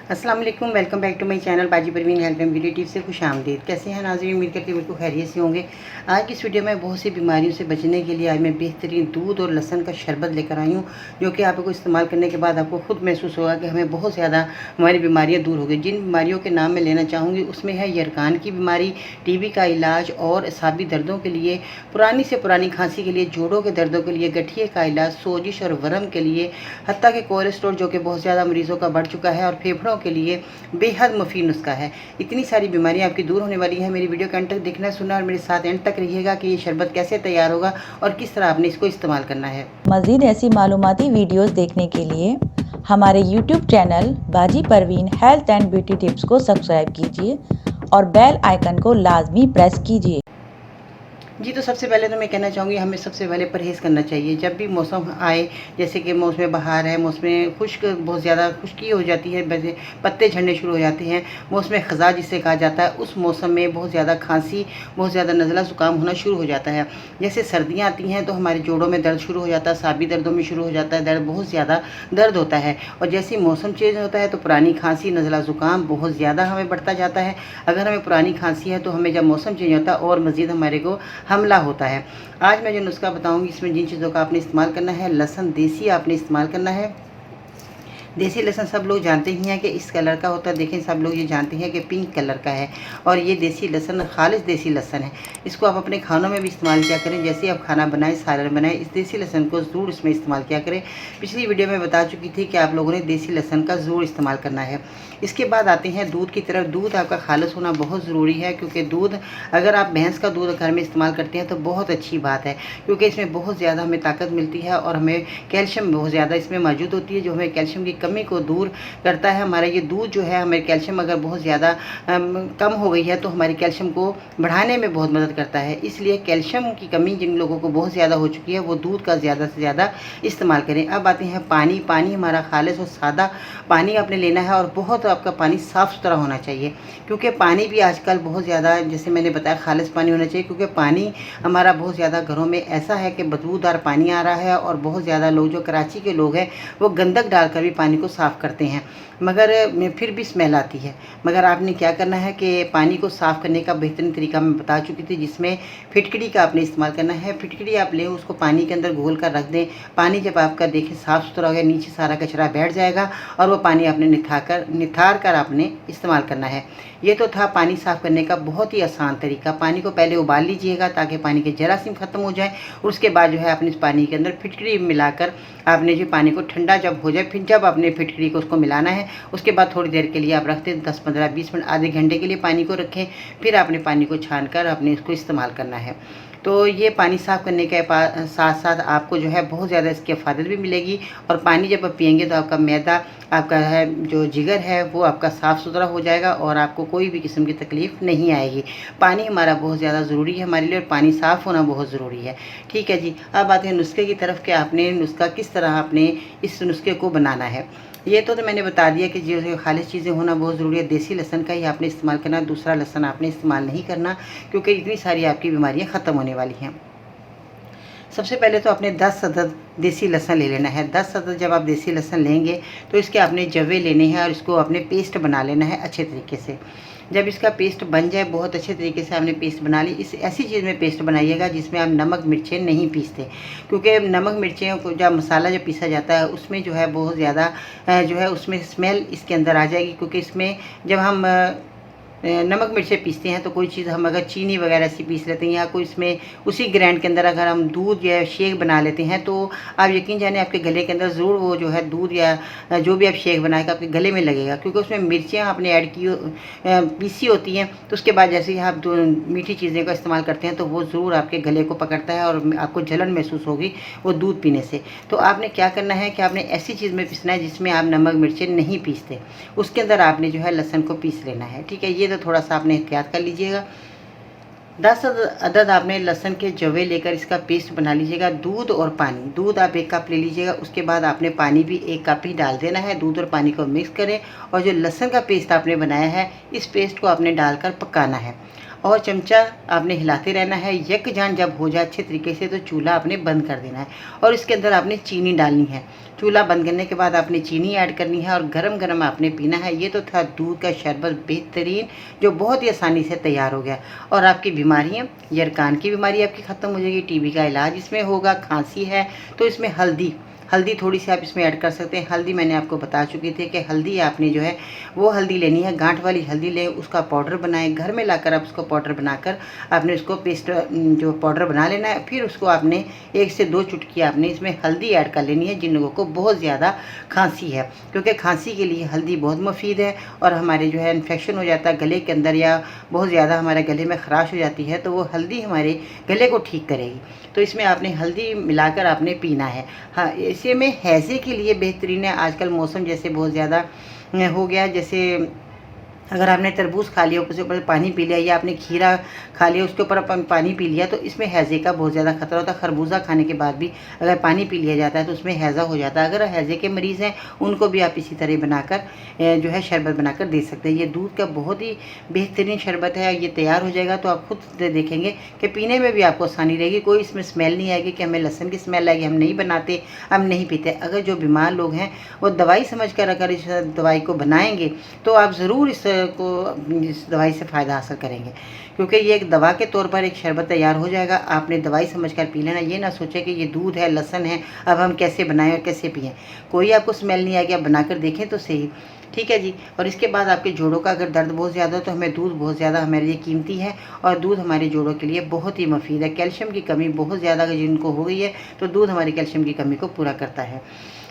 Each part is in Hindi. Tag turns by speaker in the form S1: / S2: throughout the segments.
S1: अस्सलाम वालेकुम, welcome back to my channel Baji Parveen health and beauty tips से खुश आमदीद। कैसे हैं नाज़रीन? उम्मीद करती हूँ बिल्कुल खैरियत से होंगे। आज की इस वीडियो में बहुत सी बीमारियों से बचने के लिए आज मैं बेहतरीन दूध और लहसुन का शरबत लेकर आई हूँ, जो कि आपको इस्तेमाल करने के बाद आपको खुद महसूस होगा कि हमें बहुत ज़्यादा हमारी बीमारियाँ दूर हो गई। जिन बीमारियों के नाम मैं लेना चाहूँगी उसमें है यरकान की बीमारी, टीबी का इलाज और असाबी दर्दों के लिए, पुरानी से पुरानी खांसी के लिए, जोड़ों के दर्दों के लिए, गठिए का इलाज, सोजिश और वर्म के लिए, हत्ता के कोलेस्ट्रॉल जो कि बहुत ज़्यादा मरीज़ों का बढ़ चुका है, और फेफड़ों के लिए बेहद मुफीद नुस्खा है। इतनी सारी बीमारियां आपकी दूर होने वाली हैं। मेरी वीडियो का एंड तक देखना, सुनना और मेरे साथ एंड तक रहिएगा कि ये शरबत कैसे तैयार होगा और किस तरह आपने इसको इस्तेमाल करना है।
S2: मज़ीद ऐसी मालूमाती वीडियोस देखने के लिए हमारे YouTube channel Baji Parveen health and beauty tips को सब्सक्राइब कीजिए और बेल आइकन को लाजमी प्रेस कीजिए।
S1: जी, तो सबसे पहले तो मैं कहना चाहूँगी हमें सबसे पहले परहेज़ करना चाहिए। जब भी मौसम आए, जैसे कि मौसम बहार है, मौसम खुश्क, बहुत ज़्यादा खुश्की हो जाती है, वैसे पत्ते झड़ने शुरू हो जाते हैं, मौसम ख़ज़ा जिसे कहा जाता है, उस मौसम में बहुत ज़्यादा खांसी, बहुत ज़्यादा नज़ला ज़ुकाम होना शुरू हो जाता है। जैसे सर्दियाँ आती हैं तो हमारे जोड़ों में दर्द शुरू हो जाता है, साबी दर्दों में शुरू हो जाता है, दर्द बहुत ज़्यादा दर्द होता है। और जैसे ही मौसम चेंज होता है तो पुरानी खांसी, नज़ला ज़ुकाम बहुत ज़्यादा हमें बढ़ता जाता है। अगर हमें पुरानी खांसी है तो हमें जब मौसम चेंज होता है और मज़ीद हमारे को हमला होता है। आज मैं जो नुस्खा बताऊंगी इसमें जिन चीज़ों का आपने इस्तेमाल करना है, लहसुन देसी आपने इस्तेमाल करना है। देसी लहसुन सब लोग जानते ही हैं कि इस कलर का होता है। देखें, सब लोग ये जानते हैं कि पिंक कलर का है, और ये देसी लहसुन खालिश देसी लहसुन है। इसको आप अपने खानों में भी इस्तेमाल किया करें। जैसे आप खाना बनाएं, सालन बनाएं, इस देसी लहसुन को ज़रूर इसमें इस्तेमाल किया करें। पिछली वीडियो में बता चुकी थी कि आप लोगों ने देसी लहसुन का ज़रूर इस्तेमाल करना है। इसके बाद आते हैं दूध की तरफ। दूध आपका खालिश होना बहुत ज़रूरी है, क्योंकि दूध, अगर आप भैंस का दूध घर में इस्तेमाल करते हैं तो बहुत अच्छी बात है, क्योंकि इसमें बहुत ज़्यादा हमें ताकत मिलती है और हमें कैल्शियम बहुत ज़्यादा इसमें मौजूद होती है, जो हमें कैल्शियम की कमी को दूर करता है। हमारा ये दूध जो है, हमें कैल्शियम अगर बहुत ज़्यादा कम हो गई है तो हमारे कैल्शियम को बढ़ाने में बहुत मदद करता है। इसलिए कैल्शियम की कमी जिन लोगों को बहुत ज़्यादा हो चुकी है वो दूध का ज़्यादा से ज़्यादा इस्तेमाल करें। अब आते हैं पानी। पानी हमारा खालिश और सादा पानी आपने लेना है, और बहुत आपका पानी साफ़ सुथरा होना चाहिए, क्योंकि पानी भी आजकल बहुत ज़्यादा, जैसे मैंने बताया, खालिश पानी होना चाहिए। क्योंकि पानी हमारा बहुत ज़्यादा घरों में ऐसा है कि बदबूदार पानी आ रहा है, और बहुत ज़्यादा लोग, जो कराची के लोग हैं, वो गंदक डालकर भी पानी को साफ़ करते हैं, मगर फिर भी स्मेल आती है। मगर आपने क्या करना है कि पानी को साफ़ करने का बेहतरीन तरीका मैं बता चुकी थी, जिसमें फिटकड़ी का आपने इस्तेमाल करना है। फिटकड़ी आप लें, उसको पानी के अंदर घोल कर रख दें। पानी जब आपका देखें साफ़ सुथरा हो गया, नीचे सारा कचरा बैठ जाएगा, और वो पानी आपने निथार कर आपने इस्तेमाल करना है। ये तो था पानी साफ़ करने का बहुत ही आसान तरीका। पानी को पहले उबाल लीजिएगा ताकि पानी के जरासीम ख़त्म हो जाए। उसके बाद जो है आपने इस पानी के अंदर फिटकड़ी मिलाकर, आपने जो पानी को ठंडा जब हो जाए, फिर जब आपने फिटकड़ी को उसको मिलाना है, उसके बाद थोड़ी देर के लिए आप रख दें, 10, 15, 20 मिनट, आधे घंटे के लिए पानी को रखें। फिर आपने पानी को छान कर आपने इसको इस्तेमाल करना है। तो ये पानी साफ़ करने के साथ साथ आपको जो है बहुत ज़्यादा इसकी अफादत भी मिलेगी, और पानी जब आप पिएंगे तो आपका मैदा, आपका है जो जिगर है, वो आपका साफ़ सुथरा हो जाएगा और आपको कोई भी किस्म की तकलीफ़ नहीं आएगी। पानी हमारा बहुत ज़्यादा ज़रूरी है हमारे लिए, और पानी साफ़ होना बहुत ज़रूरी है। ठीक है जी, अब आते हैं नुस्खे की तरफ कि आपने नुस्खा किस तरह आपने इस नुस्खे को बनाना है। ये तो मैंने बता दिया कि जो खालिश चीज़ें होना बहुत ज़रूरी है। देसी लहसुन का ही आपने इस्तेमाल करना, दूसरा लहसुन आपने इस्तेमाल नहीं करना, क्योंकि इतनी सारी आपकी बीमारियां ख़त्म होने वाली हैं। सबसे पहले तो आपने 10 अदद देसी लहसुन ले लेना है। 10 अदद जब आप देसी लहसुन लेंगे तो इसके आपने जवे लेने हैं, और इसको आपने पेस्ट बना लेना है अच्छे तरीके से। जब इसका पेस्ट बन जाए, बहुत अच्छे तरीके से आपने पेस्ट बना ली। इस ऐसी चीज़ में पेस्ट बनाइएगा जिसमें आप नमक मिर्चें नहीं पीसते, क्योंकि नमक मिर्चें को जब मसाला जब पीसा जाता है उसमें जो है बहुत ज़्यादा जो है उसमें स्मेल इसके अंदर आ जाएगी। क्योंकि इसमें जब हम नमक मिर्चें पीसते हैं तो कोई चीज़ हम अगर चीनी वगैरह से पीस लेते हैं, या कोई इसमें उसी ग्राइंड के अंदर अगर हम दूध या शेक बना लेते हैं, तो आप यकीन जाने आपके गले के अंदर ज़रूर वो जो है दूध या जो भी आप शेक बनाएगा आपके गले में लगेगा, क्योंकि उसमें मिर्चें आपने ऐड की पीसी होती हैं। तो उसके बाद जैसे ही आप मीठी चीज़ें का इस्तेमाल करते हैं तो वो ज़रूर आपके गले को पकड़ता है, और आपको जलन महसूस होगी वो दूध पीने से। तो आपने क्या करना है कि आपने ऐसी चीज़ में पीसना है जिसमें आप नमक मिर्चें नहीं पीसते, उसके अंदर आपने जो है लहसुन को पीस लेना है। ठीक है, ये तो थोड़ा सा आपने एहतियात कर लीजिएगा। 10 अदद आपने लहसुन के जवे लेकर इसका पेस्ट बना लीजिएगा। दूध और पानी, दूध आप 1 कप ले लीजिएगा, उसके बाद आपने पानी भी 1 कप ही डाल देना है। दूध और पानी को मिक्स करें, और जो लहसुन का पेस्ट आपने बनाया है, इस पेस्ट को आपने डालकर पकाना है। और चमचा आपने हिलाते रहना है। यकजान जब हो जाए अच्छे तरीके से तो चूल्हा आपने बंद कर देना है और इसके अंदर आपने चीनी डालनी है। चूल्हा बंद करने के बाद आपने चीनी ऐड करनी है और गरम-गरम आपने पीना है। ये तो था दूध का शरबत बेहतरीन, जो बहुत ही आसानी से तैयार हो गया और आपकी बीमारियाँ, यरकान की बीमारी आपकी ख़त्म हो जाएगी। टीबी का इलाज इसमें होगा। खांसी है तो इसमें हल्दी थोड़ी सी आप इसमें ऐड कर सकते हैं। हल्दी मैंने आपको बता चुकी थी कि हल्दी आपने जो है वो हल्दी लेनी है, गांठ वाली हल्दी लें, उसका पाउडर बनाएं। घर में लाकर आप उसको पाउडर बनाकर आपने उसको पेस्ट जो पाउडर बना लेना है। फिर उसको आपने 1 से 2 चुटकी आपने इसमें हल्दी ऐड कर लेनी है जिन लोगों को बहुत ज़्यादा खांसी है, क्योंकि खांसी के लिए हल्दी बहुत मुफीद है और हमारे जो है इन्फेक्शन हो जाता है गले के अंदर या बहुत ज़्यादा हमारे गले में ख़राश हो जाती है तो वो हल्दी हमारे गले को ठीक करेगी। तो इसमें आपने हल्दी मिलाकर आपने पीना है। हाँ, इसे में हैज़े के लिए बेहतरीन है। आजकल मौसम जैसे बहुत ज़्यादा हो गया, जैसे अगर आपने तरबूज खा लिया उसके ऊपर पानी पी लिया या आपने खीरा खा लिया उसके ऊपर पानी पी लिया तो इसमें हैज़े का बहुत ज़्यादा खतरा होता है। खरबूजा खाने के बाद भी अगर पानी पी लिया जाता है तो उसमें हैज़ा हो जाता है। अगर हैज़े के मरीज़ हैं उनको भी आप इसी तरह बनाकर जो है शरबत बनाकर दे सकते हैं। ये दूध का बहुत ही बेहतरीन शरबत है। ये तैयार हो जाएगा तो आप खुद देखेंगे कि पीने में भी आपको आसानी रहेगी। कोई इसमें स्मेल नहीं आएगी कि हमें लहसुन की स्मेल आएगी, हम नहीं बनाते, हम नहीं पीते। अगर जो बीमार लोग हैं वो दवाई समझ कर अगर इस दवाई को बनाएंगे तो आप ज़रूर इस दवाई से फ़ायदा हासिल करेंगे, क्योंकि ये एक दवा के तौर पर एक शरबत तैयार हो जाएगा। आपने दवाई समझकर पी लेना। ये ना सोचे कि ये दूध है, लहसुन है, अब हम कैसे बनाएं और कैसे पिएं। कोई आपको स्मेल नहीं आएगी, आप बनाकर देखें तो सही। ठीक है जी। और इसके बाद आपके जोड़ों का अगर दर्द बहुत ज़्यादा हो तो हमें दूध बहुत ज़्यादा हमारे लिए कीमती है और दूध हमारे जोड़ों के लिए बहुत ही मुफीद है। कैल्शियम की कमी बहुत ज़्यादा जिनको हो गई है तो दूध हमारी कैल्शियम की कमी को पूरा करता है।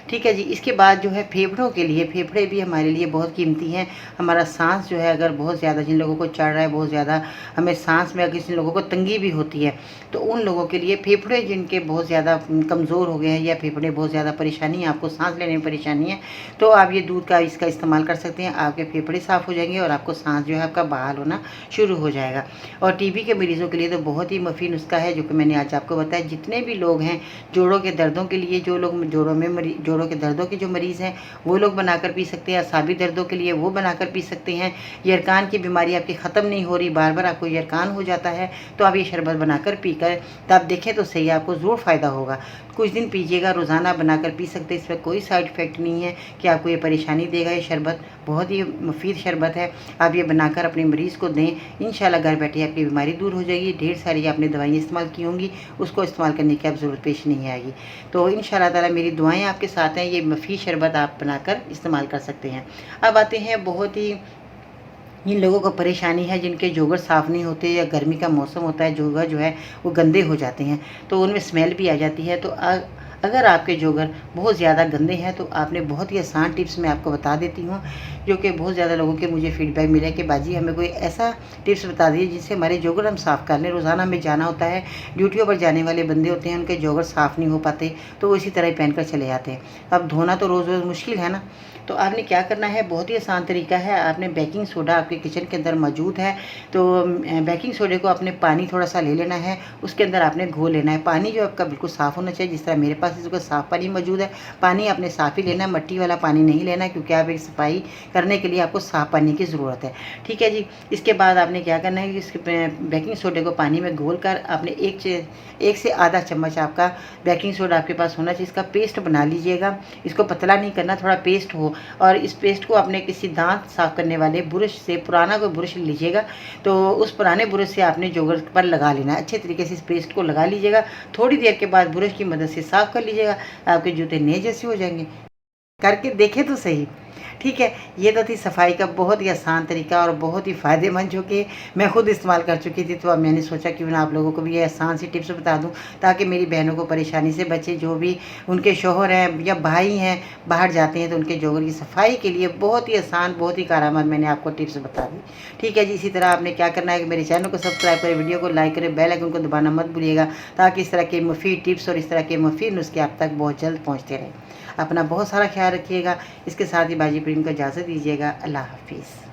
S1: ठीक है जी। इसके बाद जो है फेफड़ों के लिए, फेफड़े भी हमारे लिए बहुत कीमती हैं। हमारा सांस जो है अगर बहुत ज़्यादा जिन लोगों को चढ़ रहा है, बहुत ज़्यादा हमें सांस में किसी लोगों को तंगी भी होती है तो उन लोगों के लिए फेफड़े जिनके बहुत ज़्यादा कमज़ोर हो गए हैं या फेफड़े बहुत ज़्यादा परेशानी है, आपको सांस लेने में परेशानी है तो आप ये दूध का इसका इस्तेमाल कर सकते हैं। आपके फेफड़े साफ़ हो जाएंगे और आपको सांस जो है आपका बहाल होना शुरू हो जाएगा। और टीबी के मरीज़ों के लिए तो बहुत ही मुफीद नुस्खा है जो कि मैंने आज आपको बताया। जितने भी लोग हैं जोड़ों के दर्दों के लिए, जो लोग जोड़ों के दर्दों के जो मरीज़ हैं वो लोग बनाकर पी सकते हैं। असाबी दर्दों के लिए वो बनाकर पी सकते हैं। यरकान की बीमारी आपकी ख़त्म नहीं हो रही, बार बार आपको यरकान हो जाता है तो आप ये शरबत बनाकर पीकर तो आप देखें तो सही, आपको ज़रूर फ़ायदा होगा। कुछ दिन पीजिएगा, रोज़ाना बनाकर पी सकते हैं। इसमें कोई साइड इफ़ेक्ट नहीं है कि आपको ये परेशानी देगा। ये शरबत बहुत ही मुफीद शरबत है। आप ये बनाकर अपने मरीज़ को दें, इंशाल्लाह घर बैठे आपकी बीमारी दूर हो जाएगी। ढेर सारी आपने दवाइयाँ इस्तेमाल की होंगी, उसको इस्तेमाल करने की अब ज़रूरत पेश नहीं आएगी। तो इंशाल्लाह ताला मेरी दुआएँ आपके साथ हैं। ये मुफीद शरबत आप बनाकर इस्तेमाल कर सकते हैं। अब आते हैं बहुत ही जिन लोगों को परेशानी है, जिनके जोगर साफ़ नहीं होते या गर्मी का मौसम होता है, जोगर जो है वो गंदे हो जाते हैं तो उनमें स्मेल भी आ जाती है। तो अगर आपके जोगर बहुत ज़्यादा गंदे हैं तो आपने बहुत ही आसान टिप्स मैं आपको बता देती हूँ, जो कि बहुत ज़्यादा लोगों के मुझे फ़ीडबैक मिला कि बाजी हमें कोई ऐसा टिप्स बता दीजिए जिससे हमारे जोगर हम साफ़ कर लें। रोज़ाना हमें जाना होता है, ड्यूटियों पर जाने वाले बंदे होते हैं, उनके जोगर साफ़ नहीं हो पाते तो वो इसी तरह ही पहन कर चले जाते हैं। अब धोना तो रोज़ रोज़ मुश्किल है ना, तो आपने क्या करना है, बहुत ही आसान तरीका है। आपने बेकिंग सोडा आपके किचन के अंदर मौजूद है तो बेकिंग सोडे को आपने पानी थोड़ा सा ले लेना है, उसके अंदर आपने घोल लेना है। पानी जो आपका बिल्कुल साफ़ होना चाहिए, जिस तरह मेरे पास इसका साफ़ पानी मौजूद है। पानी आपने साफ़ ही लेना है, मट्टी वाला पानी नहीं लेना, क्योंकि आप एक सफाई करने के लिए आपको साफ़ पानी की ज़रूरत है। ठीक है जी। इसके बाद आपने क्या करना है कि इसके बेकिंग सोडे को पानी में घोल कर आपने एक से आधा चम्मच आपका बेकिंग सोडा आपके पास होना चाहिए। इसका पेस्ट बना लीजिएगा। इसको पतला नहीं करना, थोड़ा पेस्ट हो, और इस पेस्ट को अपने किसी दांत साफ़ करने वाले ब्रश से, पुराना कोई ब्रश लीजिएगा तो उस पुराने ब्रश से आपने जोगर पर लगा लेना है। अच्छे तरीके से इस पेस्ट को लगा लीजिएगा। थोड़ी देर के बाद ब्रश की मदद से साफ़ कर लीजिएगा, आपके जूते नए जैसे हो जाएंगे। करके देखें तो सही। ठीक है। ये तो थी सफाई का बहुत ही आसान तरीका और बहुत ही फ़ायदेमंद, जो कि मैं खुद इस्तेमाल कर चुकी थी। तो अब मैंने सोचा क्यों ना आप लोगों को भी ये आसान सी टिप्स बता दूं, ताकि मेरी बहनों को परेशानी से बचे। जो भी उनके शौहर हैं या भाई हैं बाहर जाते हैं तो उनके जोगर की सफाई के लिए बहुत ही आसान, बहुत ही कारगर मैंने आपको टिप्स बता दी। ठीक है जी। इसी तरह आपने क्या करना है कि मेरे चैनल को सब्सक्राइब करें, वीडियो को लाइक करें, बेल आइकन को दबाना मत भूलिएगा, ताकि इस तरह के मुफीद टिप्स और इस तरह के मुफीद नुस्खे आप तक बहुत जल्द पहुँचते रहें। अपना बहुत सारा ख्याल रखिएगा। इसके साथ ही बाजी प्रीम को इजाज़त दीजिएगा। अल्लाह हाफिज़।